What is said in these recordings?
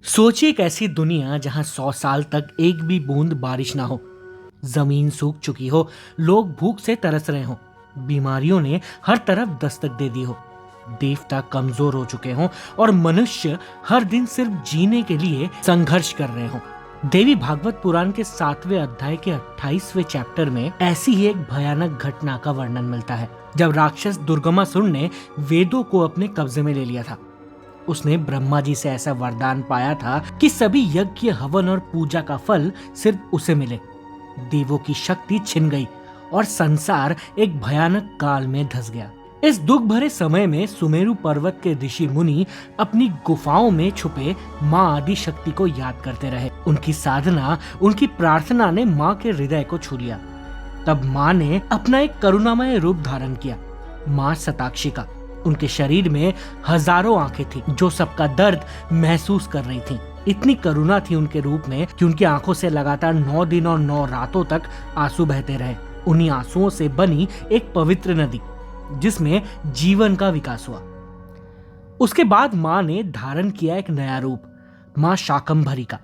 सोचिए एक ऐसी दुनिया जहां 100 साल तक एक भी बूंद बारिश ना हो, जमीन सूख चुकी हो, लोग भूख से तरस रहे हों, बीमारियों ने हर तरफ दस्तक दे दी हो, देवता कमजोर हो चुके हों और मनुष्य हर दिन सिर्फ जीने के लिए संघर्ष कर रहे हों। देवी भागवत पुराण के 7वें अध्याय के 28वें चैप्टर में ऐसी ही एक भयानक घटना का वर्णन मिलता है, जब राक्षस दुर्गमासुर ने वेदों को अपने कब्जे में ले लिया था। उसने ब्रह्मा जी से ऐसा वरदान पाया था कि सभी यज्ञ, हवन और पूजा का फल सिर्फ उसे मिले। देवों की शक्ति छिन गई और संसार एक भयानक काल में धंस गया। इस दुख भरे समय में सुमेरु पर्वत के ऋषि मुनि अपनी गुफाओं में छुपे माँ आदि शक्ति को याद करते रहे। उनकी साधना, उनकी प्रार्थना ने माँ के हृदय को छू लिया। तब माँ ने अपना एक करुणामय रूप धारण किया, माँ शताक्षी का। उनके शरीर में हजारों आंखें थी जो सबका दर्द महसूस कर रही थीं। इतनी करुणा थी उनके रूप में कि उनकी आंखों से लगातार 9 दिन और 9 रातों तक आंसू बहते रहे। उन्हीं आंसुओं से बनी एक पवित्र नदी जिसमें जीवन का विकास हुआ। उसके बाद माँ ने धारण किया एक नया रूप, माँ शाकंभरी का।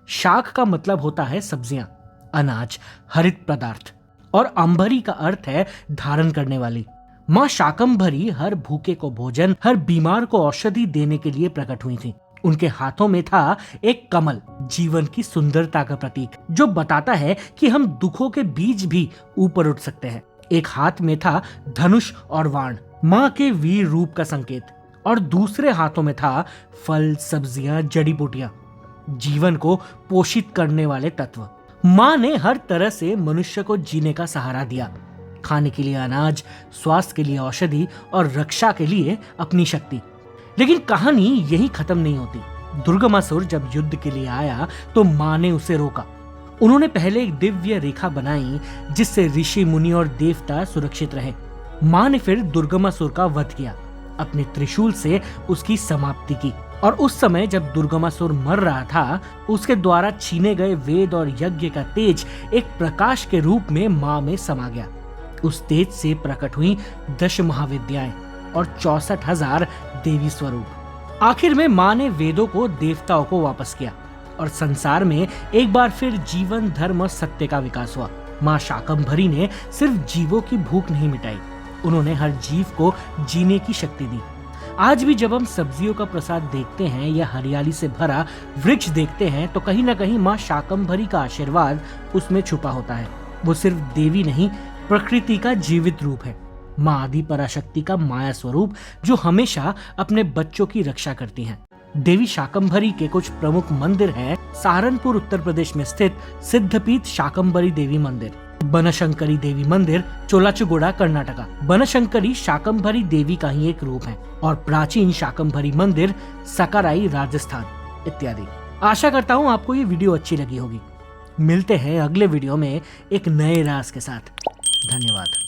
शाक का मतलब होता है सब्जियां, अनाज, हरित पदार्थ, और अंबरी का अर्थ है धारण करने वाली। माँ शाकंभरी हर भूखे को भोजन, हर बीमार को औषधि देने के लिए प्रकट हुई थी। उनके हाथों में था एक कमल, जीवन की सुंदरता का प्रतीक, जो बताता है कि हम दुखों के बीच भी ऊपर उठ सकते हैं। एक हाथ में था धनुष और बाण, माँ के वीर रूप का संकेत, और दूसरे हाथों में था फल, सब्जियां, जड़ी बूटियां, जीवन को पोषित करने वाले तत्व। माँ ने हर तरह से मनुष्य को जीने का सहारा दिया, खाने के लिए अनाज, स्वास्थ्य के लिए औषधि और रक्षा के लिए अपनी शक्ति। लेकिन कहानी यही खत्म नहीं होती। दुर्गमासुर जब युद्ध के लिए आया तो माँ ने उसे रोका। उन्होंने पहले एक दिव्य रेखा बनाई जिससे ऋषि, मुनि और देवता सुरक्षित रहे। माँ ने फिर दुर्गमासुर का वध किया, अपने त्रिशूल से उसकी समाप्ति की। और उस समय जब दुर्गमासुर मर रहा था, उसके द्वारा छीने गए वेद और यज्ञ का तेज एक प्रकाश के रूप में माँ में समा गया। उस तेज से प्रकट हुई 10 महाविद्याएं और 64,000 देवी स्वरूप। आखिर में माँ ने वेदों को देवताओं को वापस किया और संसार में एक बार फिर जीवन, धर्म और सत्य का विकास हुआ। माँ शाकंभरी ने सिर्फ जीवों की भूख नहीं मिटाई, उन्होंने हर जीव को जीने की शक्ति दी। आज भी जब हम सब्जियों का प्रसाद देखते हैं या हरियाली से भरा वृक्ष देखते हैं तो कहीं ना कहीं माँ शाकंभरी का आशीर्वाद उसमें छुपा होता है। वो सिर्फ देवी नहीं, प्रकृति का जीवित रूप है, माँ आदि पराशक्ति का माया स्वरूप, जो हमेशा अपने बच्चों की रक्षा करती हैं। देवी शाकंभरी के कुछ प्रमुख मंदिर हैं। सहारनपुर उत्तर प्रदेश में स्थित सिद्धपीठ शाकंभरी देवी मंदिर, बनशंकरी देवी मंदिर, चोलाचुगुड़ा कर्नाटका। बनशंकरी शाकंभरी देवी का ही एक रूप है, और प्राचीन शाकंभरी मंदिर सकाराई राजस्थान इत्यादि। आशा करता हूँ आपको ये वीडियो अच्छी लगी होगी। मिलते हैं अगले वीडियो में एक नए राज के साथ। धन्यवाद।